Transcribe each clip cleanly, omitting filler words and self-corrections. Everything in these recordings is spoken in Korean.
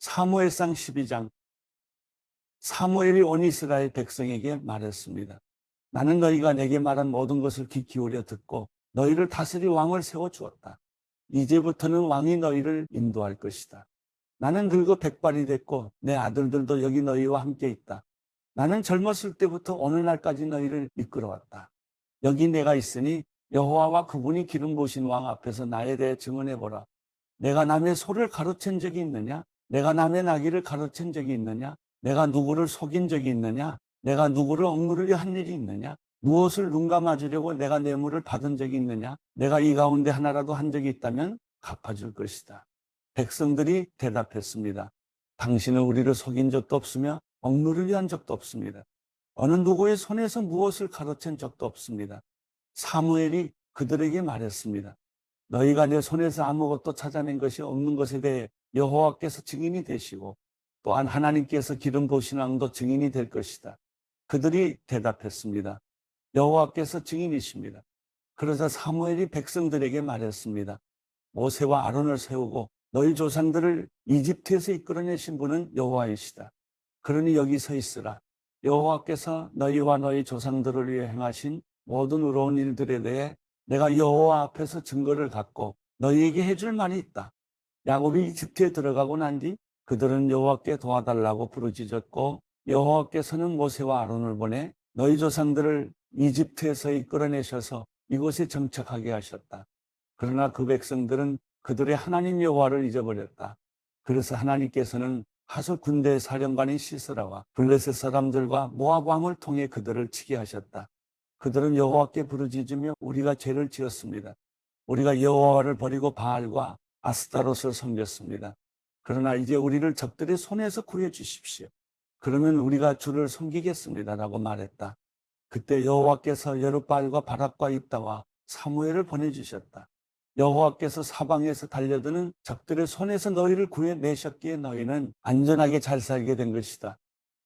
사무엘상 12장. 사무엘이 온 이스라엘 백성에게 말했습니다. 나는 너희가 내게 말한 모든 것을 귀 기울여 듣고 너희를 다스릴 왕을 세워주었다. 이제부터는 왕이 너희를 인도할 것이다. 나는 늙어 백발이 됐고 내 아들들도 여기 너희와 함께 있다. 나는 젊었을 때부터 어느 날까지 너희를 이끌어왔다. 여기 내가 있으니 여호와와 그분이 기름 부으신 왕 앞에서 나에 대해 증언해보라. 내가 남의 소를 가로챈 적이 있느냐? 내가 남의 나귀를 가로챈 적이 있느냐? 내가 누구를 속인 적이 있느냐? 내가 누구를 억누르려 한 일이 있느냐? 무엇을 눈 감아주려고 내가 뇌물을 받은 적이 있느냐? 내가 이 가운데 하나라도 한 적이 있다면 갚아줄 것이다. 백성들이 대답했습니다. 당신은 우리를 속인 적도 없으며 억누르려 한 적도 없습니다. 어느 누구의 손에서 무엇을 가로챈 적도 없습니다. 사무엘이 그들에게 말했습니다. 너희가 내 손에서 아무것도 찾아낸 것이 없는 것에 대해 여호와께서 증인이 되시고 또한 하나님께서 기름 부으신 왕도 증인이 될 것이다. 그들이 대답했습니다. 여호와께서 증인이십니다. 그러자 사무엘이 백성들에게 말했습니다. 모세와 아론을 세우고 너희 조상들을 이집트에서 이끌어내신 분은 여호와이시다. 그러니 여기 서 있으라. 여호와께서 너희와 너희 조상들을 위해 행하신 모든 의로운 일들에 대해 내가 여호와 앞에서 증거를 갖고 너희에게 해줄 말이 있다. 야곱이 이집트에 들어가고 난 뒤 그들은 여호와께 도와달라고 부르짖었고 여호와께서는 모세와 아론을 보내 너희 조상들을 이집트에서 이끌어내셔서 이곳에 정착하게 하셨다. 그러나 그 백성들은 그들의 하나님 여호와를 잊어버렸다. 그래서 하나님께서는 하솔 군대 사령관인 시스라와 블레셋 사람들과 모압 왕을 통해 그들을 치게 하셨다. 그들은 여호와께 부르짖으며 우리가 죄를 지었습니다. 우리가 여호와를 버리고 바알과 아스타롯을 섬겼습니다. 그러나 이제 우리를 적들의 손에서 구해 주십시오. 그러면 우리가 주를 섬기겠습니다. 라고 말했다. 그때 여호와께서 여룻바알과 바락과 입다와 사무엘을 보내주셨다. 여호와께서 사방에서 달려드는 적들의 손에서 너희를 구해내셨기에 너희는 안전하게 잘 살게 된 것이다.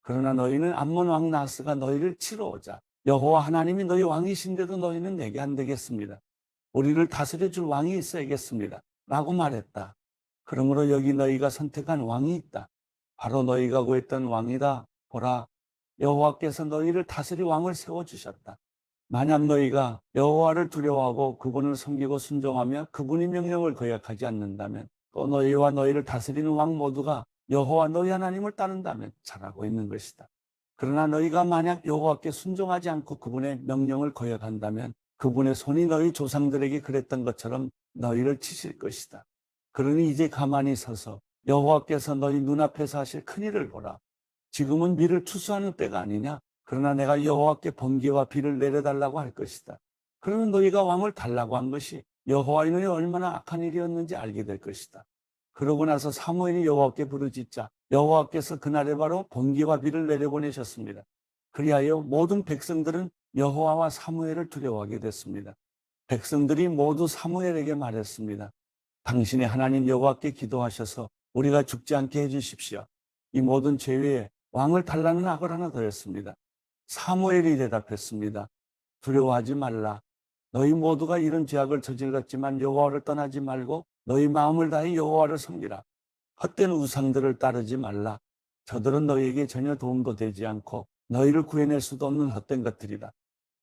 그러나 너희는 암몬 왕 나스가 너희를 치러 오자 여호와 하나님이 너희 왕이신데도 너희는 내게 안 되겠습니다. 우리를 다스려 줄 왕이 있어야겠습니다. 라고 말했다. 그러므로 여기 너희가 선택한 왕이 있다. 바로 너희가 구했던 왕이다. 보라, 여호와께서 너희를 다스릴 왕을 세워주셨다. 만약 너희가 여호와를 두려워하고 그분을 섬기고 순종하며 그분의 명령을 거역하지 않는다면 또 너희와 너희를 다스리는 왕 모두가 여호와 너희 하나님을 따른다면 잘하고 있는 것이다. 그러나 너희가 만약 여호와께 순종하지 않고 그분의 명령을 거역한다면 그분의 손이 너희 조상들에게 그랬던 것처럼 너희를 치실 것이다. 그러니 이제 가만히 서서 여호와께서 너희 눈앞에서 하실 큰일을 보라. 지금은 비를 추수하는 때가 아니냐? 그러나 내가 여호와께 번개와 비를 내려달라고 할 것이다. 그러면 너희가 왕을 달라고 한 것이 여호와의 눈에 얼마나 악한 일이었는지 알게 될 것이다. 그러고 나서 사무엘이 여호와께 부르짖자 여호와께서 그날에 바로 번개와 비를 내려보내셨습니다. 그리하여 모든 백성들은 여호와와 사무엘을 두려워하게 됐습니다. 백성들이 모두 사무엘에게 말했습니다. 당신의 하나님 여호와께 기도하셔서 우리가 죽지 않게 해주십시오. 이 모든 죄 외에 왕을 달라는 악을 하나 더했습니다. 사무엘이 대답했습니다. 두려워하지 말라. 너희 모두가 이런 죄악을 저질렀지만 여호와를 떠나지 말고 너희 마음을 다해 여호와를 섬기라. 헛된 우상들을 따르지 말라. 저들은 너희에게 전혀 도움도 되지 않고 너희를 구해낼 수도 없는 헛된 것들이다.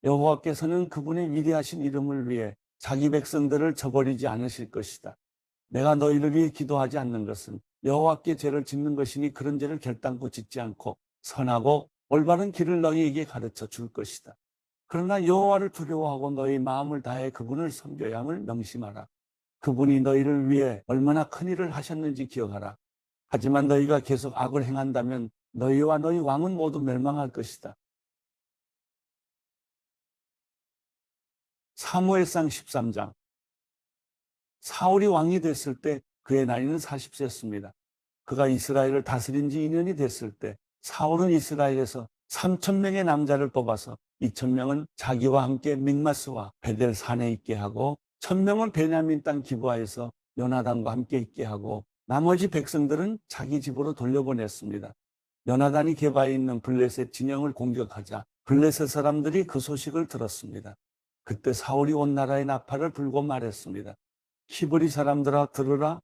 여호와께서는 그분의 위대하신 이름을 위해 자기 백성들을 저버리지 않으실 것이다. 내가 너희를 위해 기도하지 않는 것은 여호와께 죄를 짓는 것이니 그런 죄를 결단코 짓지 않고 선하고 올바른 길을 너희에게 가르쳐 줄 것이다. 그러나 여호와를 두려워하고 너희 마음을 다해 그분을 섬겨야 함을 명심하라. 그분이 너희를 위해 얼마나 큰 일을 하셨는지 기억하라. 하지만 너희가 계속 악을 행한다면 너희와 너희 왕은 모두 멸망할 것이다. 사무엘상 13장. 사울이 왕이 됐을 때 그의 나이는 40세였습니다. 그가 이스라엘을 다스린 지 2년이 됐을 때 사울은 이스라엘에서 3,000명의 남자를 뽑아서 2,000명은 자기와 함께 믹마스와 베델 산에 있게 하고 1,000명은 베냐민 땅 기브아에서 요나단과 함께 있게 하고 나머지 백성들은 자기 집으로 돌려보냈습니다. 요나단이 게바에 있는 블레셋 진영을 공격하자 블레셋 사람들이 그 소식을 들었습니다. 그때 사울이 온 나라의 나팔을 불고 말했습니다. 히브리 사람들아 들으라.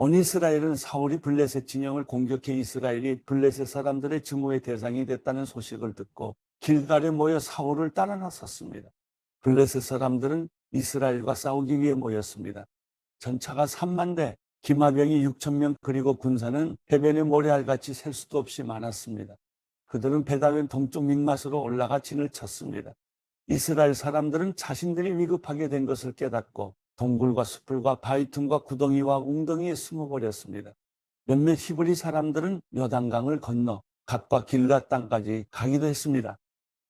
온 이스라엘은 사울이 블레셋 진영을 공격해 이스라엘이 블레셋 사람들의 증오의 대상이 됐다는 소식을 듣고 길갈에 모여 사울을 따라 나섰습니다. 블레셋 사람들은 이스라엘과 싸우기 위해 모였습니다. 전차가 3만 대, 기마병이 6천 명, 그리고 군사는 해변의 모래알같이 셀 수도 없이 많았습니다. 그들은 베다웬 동쪽 mikmas으로 올라가 진을 쳤습니다. 이스라엘 사람들은 자신들이 위급하게 된 것을 깨닫고 동굴과 숲들과 바위 틈과 구덩이와 웅덩이에 숨어버렸습니다. 몇몇 히브리 사람들은 요단강을 건너 갓과 길앗 땅까지 가기도 했습니다.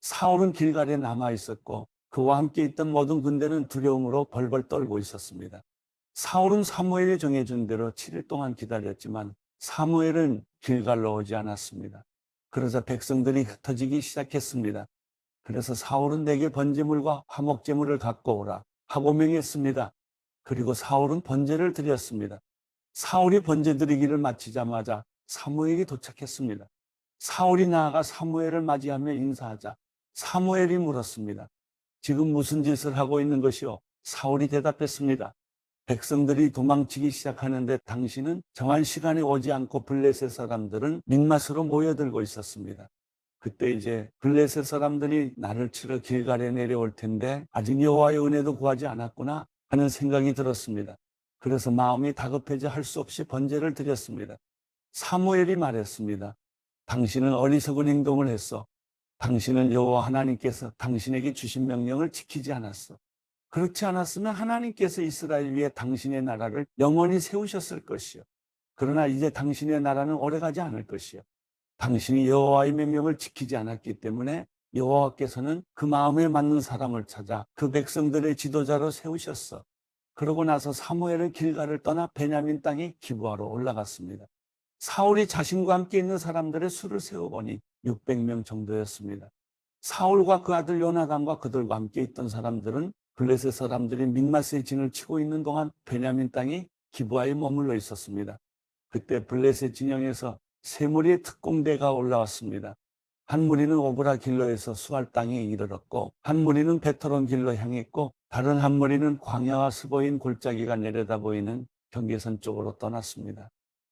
사울은 길갈에 남아 있었고 그와 함께 있던 모든 군대는 두려움으로 벌벌 떨고 있었습니다. 사울은 사무엘이 정해준 대로 7일 동안 기다렸지만 사무엘은 길갈로 오지 않았습니다. 그러자 백성들이 흩어지기 시작했습니다. 그래서 사울은 내게 번제물과 화목제물을 갖고 오라 하고 명했습니다. 그리고 사울은 번제를 드렸습니다. 사울이 번제 드리기를 마치자마자 사무엘이 도착했습니다. 사울이 나아가 사무엘을 맞이하며 인사하자 사무엘이 물었습니다. 지금 무슨 짓을 하고 있는 것이오? 사울이 대답했습니다. 백성들이 도망치기 시작하는데 당신은 정한 시간에 오지 않고 블레셋 사람들은 mikmas으로 모여들고 있었습니다. 그때 이제 블레셋 사람들이 나를 치러 길갈에 내려올 텐데 아직 여호와의 은혜도 구하지 않았구나 하는 생각이 들었습니다. 그래서 마음이 다급해져 할 수 없이 번제를 드렸습니다. 사무엘이 말했습니다. 당신은 어리석은 행동을 했어. 당신은 여호와 하나님께서 당신에게 주신 명령을 지키지 않았어. 그렇지 않았으면 하나님께서 이스라엘 위에 당신의 나라를 영원히 세우셨을 것이요. 그러나 이제 당신의 나라는 오래가지 않을 것이요. 당신이 여호와의 명령을 지키지 않았기 때문에 여호와께서는 그 마음에 맞는 사람을 찾아 그 백성들의 지도자로 세우셨어. 그러고 나서 사무엘은 길갈을 떠나 베냐민 땅에 기브아로 올라갔습니다. 사울이 자신과 함께 있는 사람들의 수를 세어보니 600명 정도였습니다. 사울과 그 아들 요나단과 그들과 함께 있던 사람들은 블레셋 사람들이 mikmas의 진을 치고 있는 동안 베냐민 땅이 기브아에 머물러 있었습니다. 그때 블레셋 진영에서 세 무리의 특공대가 올라왔습니다. 한 무리는 오브라 길로에서 수알 땅에 이르렀고 한 무리는 베토론 길로 향했고 다른 한 무리는 광야와 스보인 골짜기가 내려다 보이는 경계선 쪽으로 떠났습니다.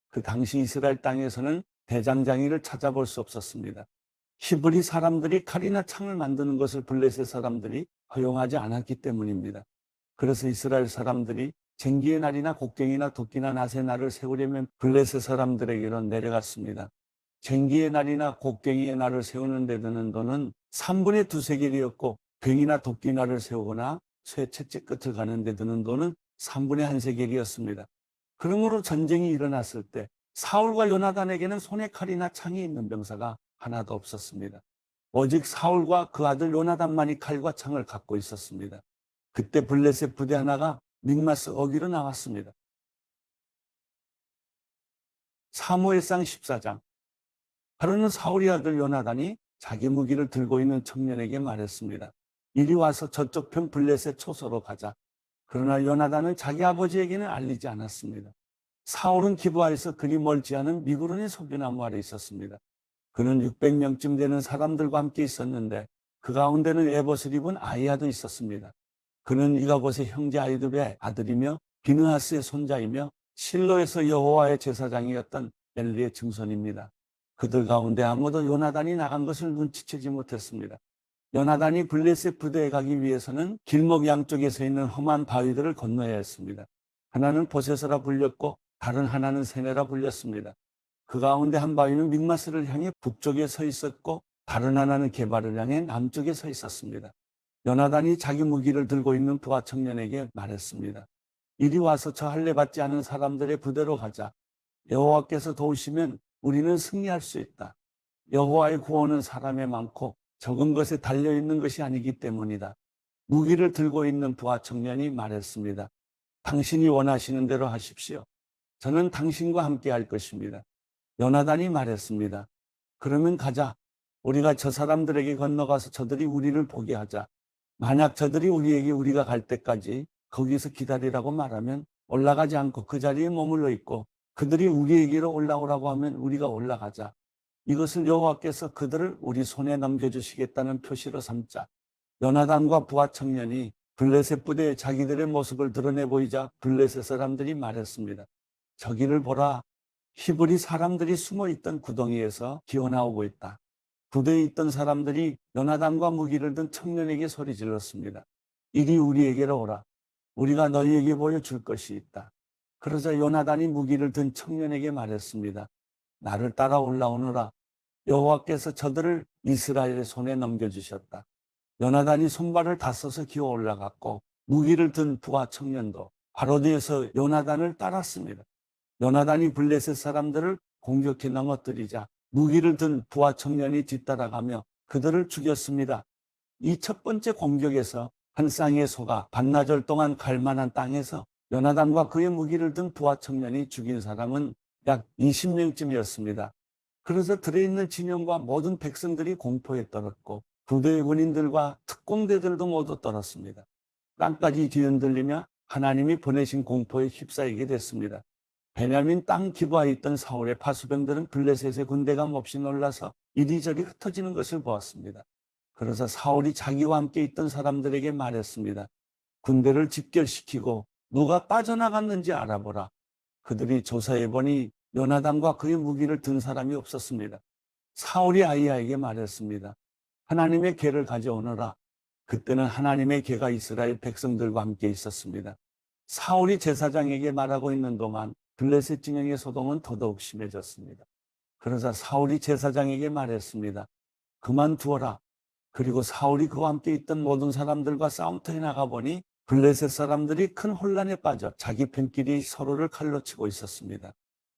그 당시 이스라엘 땅에서는 대장장이를 찾아볼 수 없었습니다. 히브리 사람들이 칼이나 창을 만드는 것을 블레셋 사람들이 허용하지 않았기 때문입니다. 그래서 이스라엘 사람들이 쟁기의 날이나 곡괭이나 도끼나 낫의 날을 세우려면 블레셋 사람들에게로 내려갔습니다. 쟁기의 날이나 곡괭이의 날을 세우는 데 드는 돈은 3분의 2세겔이었고 괭이나 도끼 날을 세우거나 쇠 채찍 끝을 가는 데 드는 돈은 3분의 1세겔이었습니다. 그러므로 전쟁이 일어났을 때 사울과 요나단에게는 손에 칼이나 창이 있는 병사가 하나도 없었습니다. 오직 사울과 그 아들 요나단만이 칼과 창을 갖고 있었습니다. 그때 블레셋 부대 하나가 mikmas 어기로 나왔습니다. 사무엘상 14장. 하루는 사울의 아들 요나단이 자기 무기를 들고 있는 청년에게 말했습니다. 이리 와서 저쪽 편 블레셋 초소로 가자. 그러나 요나단은 자기 아버지에게는 알리지 않았습니다. 사울은 기브아에서 그리 멀지 않은 미구론의 소규나무 아래 있었습니다. 그는 600명쯤 되는 사람들과 함께 있었는데 그 가운데는 에봇을 입은 아이야도 있었습니다. 그는 이가봇의 형제 아이두베의 아들이며 비느하스의 손자이며 실로에서 여호와의 제사장이었던 엘리의 증손입니다. 그들 가운데 아무도 요나단이 나간 것을 눈치채지 못했습니다. 요나단이 블레셋 부대에 가기 위해서는 길목 양쪽에 서 있는 험한 바위들을 건너야 했습니다. 하나는 보세서라 불렸고 다른 하나는 세네라 불렸습니다. 그 가운데 한 바위는 mikmas를 향해 북쪽에 서 있었고 다른 하나는 게발을 향해 남쪽에 서 있었습니다. 요나단이 자기 무기를 들고 있는 부하 청년에게 말했습니다. 이리 와서 저 할례 받지 않은 사람들의 부대로 가자. 여호와께서 도우시면 우리는 승리할 수 있다. 여호와의 구원은 사람에 많고 적은 것에 달려있는 것이 아니기 때문이다. 무기를 들고 있는 부하 청년이 말했습니다. 당신이 원하시는 대로 하십시오. 저는 당신과 함께 할 것입니다. 요나단이 말했습니다. 그러면 가자. 우리가 저 사람들에게 건너가서 저들이 우리를 보게 하자. 만약 저들이 우리에게 우리가 갈 때까지 거기서 기다리라고 말하면 올라가지 않고 그 자리에 머물러 있고 그들이 우리에게로 올라오라고 하면 우리가 올라가자. 이것을 여호와께서 그들을 우리 손에 넘겨주시겠다는 표시로 삼자. 요나단과 부하 청년이 블레셋 부대에 자기들의 모습을 드러내 보이자 블레셋 사람들이 말했습니다. 저기를 보라. 히브리 사람들이 숨어 있던 구덩이에서 기어나오고 있다. 부대에 있던 사람들이 요나단과 무기를 든 청년에게 소리 질렀습니다. 이리 우리에게로 오라. 우리가 너희에게 보여줄 것이 있다. 그러자 요나단이 무기를 든 청년에게 말했습니다. 나를 따라 올라오너라. 여호와께서 저들을 이스라엘의 손에 넘겨주셨다. 요나단이 손발을 다 써서 기어 올라갔고 무기를 든 부하 청년도 바로 뒤에서 요나단을 따랐습니다. 요나단이 블레셋 사람들을 공격해 넘어뜨리자 무기를 든 부하 청년이 뒤따라가며 그들을 죽였습니다. 이 첫 번째 공격에서 한 쌍의 소가 반나절 동안 갈 만한 땅에서 요나단과 그의 무기를 든 부하 청년이 죽인 사람은 약 20명쯤이었습니다. 그래서 들어있는 진영과 모든 백성들이 공포에 떨었고 부대의 군인들과 특공대들도 모두 떨었습니다. 땅까지 뒤흔들리며 하나님이 보내신 공포에 휩싸이게 됐습니다. 베냐민 땅 기부하에 있던 사울의 파수병들은 블레셋의 군대가 몹시 놀라서 이리저리 흩어지는 것을 보았습니다. 그래서 사울이 자기와 함께 있던 사람들에게 말했습니다. 군대를 집결시키고 누가 빠져나갔는지 알아보라. 그들이 조사해보니 요나단과 그의 무기를 든 사람이 없었습니다. 사울이 아히야에게 말했습니다. 하나님의 궤를 가져오너라. 그때는 하나님의 궤가 이스라엘 백성들과 함께 있었습니다. 사울이 제사장에게 말하고 있는 동안 블레셋 진영의 소동은 더더욱 심해졌습니다. 그러자 사울이 제사장에게 말했습니다. 그만두어라. 그리고 사울이 그와 함께 있던 모든 사람들과 싸움터에 나가보니 블레셋 사람들이 큰 혼란에 빠져 자기 편끼리 서로를 칼로 치고 있었습니다.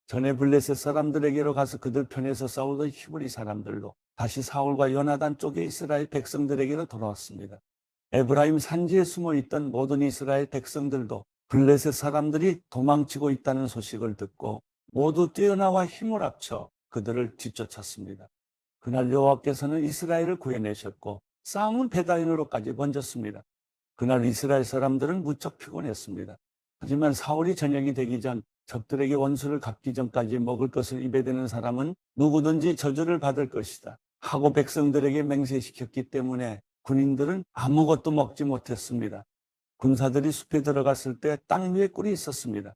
전에 블레셋 사람들에게로 가서 그들 편에서 싸우던 히브리 사람들도 다시 사울과 요나단 쪽의 이스라엘 백성들에게로 돌아왔습니다. 에브라임 산지에 숨어있던 모든 이스라엘 백성들도 블레셋 사람들이 도망치고 있다는 소식을 듣고 모두 뛰어나와 힘을 합쳐 그들을 뒤쫓았습니다. 그날 여호와께서는 이스라엘을 구해내셨고 싸움은 베다인으로까지 번졌습니다. 그날 이스라엘 사람들은 무척 피곤했습니다. 하지만 사울이 저녁이 되기 전 적들에게 원수를 갚기 전까지 먹을 것을 입에 대는 사람은 누구든지 저주를 받을 것이다 하고 백성들에게 맹세시켰기 때문에 군인들은 아무것도 먹지 못했습니다. 군사들이 숲에 들어갔을 때 땅 위에 꿀이 있었습니다.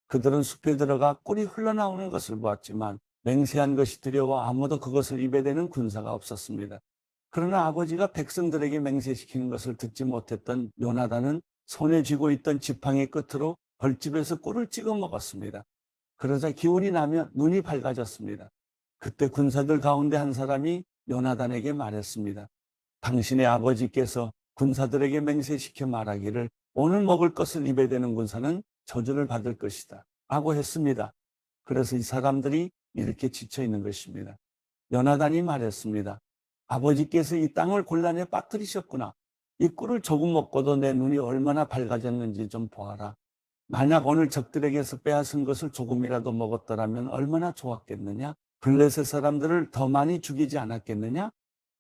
그들은 숲에 들어가 꿀이 흘러나오는 것을 보았지만 맹세한 것이 두려워 아무도 그것을 입에 대는 군사가 없었습니다. 그러나 아버지가 백성들에게 맹세시키는 것을 듣지 못했던 요나단은 손에 쥐고 있던 지팡이 끝으로 벌집에서 꿀을 찍어 먹었습니다. 그러자 기운이 나며 눈이 밝아졌습니다. 그때 군사들 가운데 한 사람이 요나단에게 말했습니다. 당신의 아버지께서 군사들에게 맹세시켜 말하기를 오늘 먹을 것을 입에 대는 군사는 저주를 받을 것이다 라고 했습니다. 그래서 이 사람들이 이렇게 지쳐 있는 것입니다. 요나단이 말했습니다. 아버지께서 이 땅을 곤란에 빠뜨리셨구나. 이 꿀을 조금 먹고도 내 눈이 얼마나 밝아졌는지 좀 보아라. 만약 오늘 적들에게서 빼앗은 것을 조금이라도 먹었더라면 얼마나 좋았겠느냐? 블레셋 사람들을 더 많이 죽이지 않았겠느냐?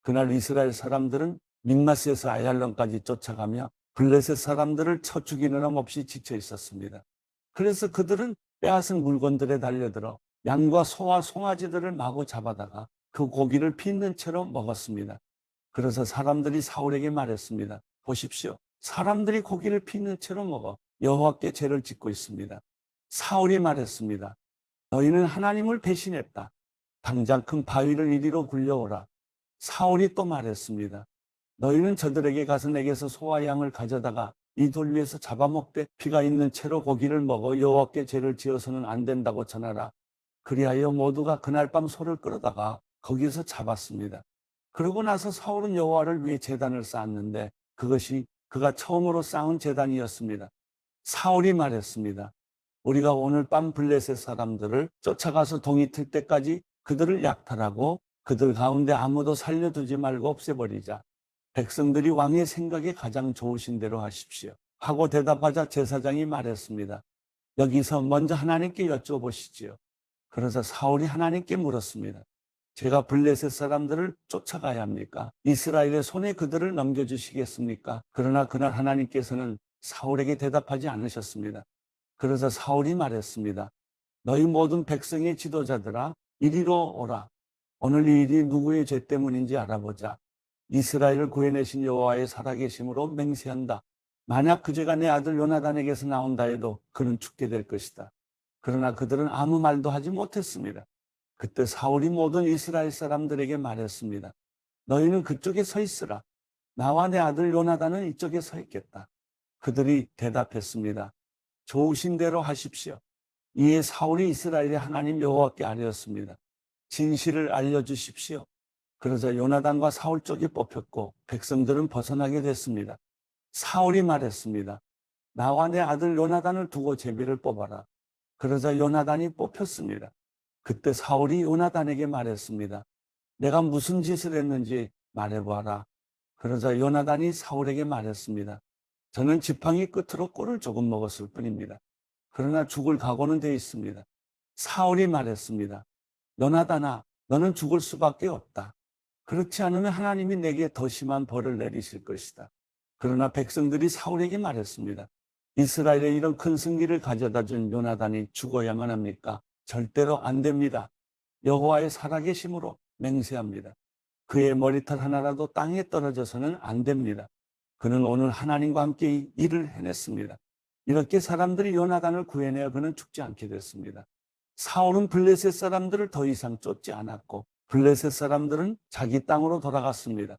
그날 이스라엘 사람들은 믹마스에서 아얄론까지 쫓아가며 블레셋 사람들을 쳐 죽이느라 몹시 지쳐 있었습니다. 그래서 그들은 빼앗은 물건들에 달려들어 양과 소와 송아지들을 마구 잡아다가 그 고기를 빚는 채로 먹었습니다. 그래서 사람들이 사울에게 말했습니다. 보십시오. 사람들이 고기를 빚는 채로 먹어 여호와께 죄를 짓고 있습니다. 사울이 말했습니다. 너희는 하나님을 배신했다. 당장 큰 바위를 이리로 굴려오라. 사울이 또 말했습니다. 너희는 저들에게 가서 내게서 소와 양을 가져다가 이 돌 위에서 잡아먹되 피가 있는 채로 고기를 먹어 여호와께 죄를 지어서는 안 된다고 전하라. 그리하여 모두가 그날 밤 소를 끌어다가 거기서 잡았습니다. 그러고 나서 사울은 여호와를 위해 제단을 쌓았는데 그것이 그가 처음으로 쌓은 제단이었습니다. 사울이 말했습니다. 우리가 오늘 밤 블레셋 사람들을 쫓아가서 동이 틀 때까지 그들을 약탈하고 그들 가운데 아무도 살려두지 말고 없애버리자. 백성들이 왕의 생각에 가장 좋으신 대로 하십시오 하고 대답하자 제사장이 말했습니다. 여기서 먼저 하나님께 여쭤보시지요. 그래서 사울이 하나님께 물었습니다. 제가 블레셋 사람들을 쫓아가야 합니까? 이스라엘의 손에 그들을 넘겨주시겠습니까? 그러나 그날 하나님께서는 사울에게 대답하지 않으셨습니다. 그래서 사울이 말했습니다. 너희 모든 백성의 지도자들아 이리로 오라. 오늘 이 일이 누구의 죄 때문인지 알아보자. 이스라엘을 구해내신 여호와의 살아계심으로 맹세한다. 만약 그 죄가 내 아들 요나단에게서 나온다 해도 그는 죽게 될 것이다. 그러나 그들은 아무 말도 하지 못했습니다. 그때 사울이 모든 이스라엘 사람들에게 말했습니다. 너희는 그쪽에 서 있으라. 나와 내 아들 요나단은 이쪽에 서 있겠다. 그들이 대답했습니다. 좋으신 대로 하십시오. 이에 사울이 이스라엘의 하나님 여호와께 아뢰었습니다. 진실을 알려주십시오. 그러자 요나단과 사울 쪽이 뽑혔고 백성들은 벗어나게 됐습니다. 사울이 말했습니다. 나와 내 아들 요나단을 두고 제비를 뽑아라. 그러자 요나단이 뽑혔습니다. 그때 사울이 요나단에게 말했습니다. 내가 무슨 짓을 했는지 말해보아라. 그러자 요나단이 사울에게 말했습니다. 저는 지팡이 끝으로 꿀을 조금 먹었을 뿐입니다. 그러나 죽을 각오는 돼 있습니다. 사울이 말했습니다. 요나단아, 너는 죽을 수밖에 없다. 그렇지 않으면 하나님이 내게 더 심한 벌을 내리실 것이다. 그러나 백성들이 사울에게 말했습니다. 이스라엘에 이런 큰 승리를 가져다 준 요나단이 죽어야만 합니까? 절대로 안 됩니다. 여호와의 살아계심으로 맹세합니다. 그의 머리털 하나라도 땅에 떨어져서는 안 됩니다. 그는 오늘 하나님과 함께 일을 해냈습니다. 이렇게 사람들이 요나단을 구해내어 그는 죽지 않게 됐습니다. 사울은 블레셋 사람들을 더 이상 쫓지 않았고 블레셋 사람들은 자기 땅으로 돌아갔습니다.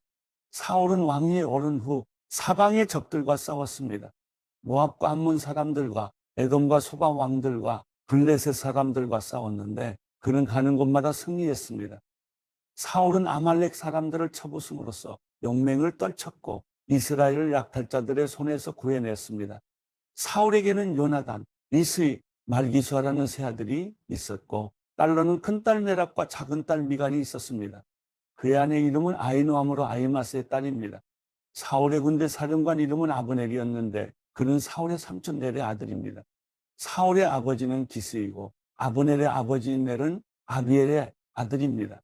사울은 왕위에 오른 후 사방의 적들과 싸웠습니다. 모압과 암몬 사람들과 에돔과 소바 왕들과 블레셋 사람들과 싸웠는데 그는 가는 곳마다 승리했습니다. 사울은 아말렉 사람들을 쳐부숨으로써 용맹을 떨쳤고 이스라엘을 약탈자들의 손에서 구해냈습니다. 사울에게는 요나단, 이스이, 말기수아라는 세 아들이 있었고 딸로는 큰딸 메랍과 작은딸 미간이 있었습니다. 그의 아내 이름은 아히노아므로 아히마스의 딸입니다. 사울의 군대 사령관 이름은 아브넬이었는데 그는 사울의 삼촌 넬의 아들입니다. 사울의 아버지는 기스이고 아브넬의 아버지인 넬은 아비엘의 아들입니다.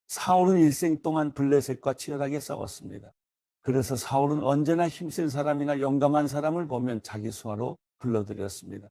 사울은 일생 동안 블레셋과 치열하게 싸웠습니다. 그래서 사울은 언제나 힘센 사람이나 용감한 사람을 보면 자기 수하로 불러들였습니다.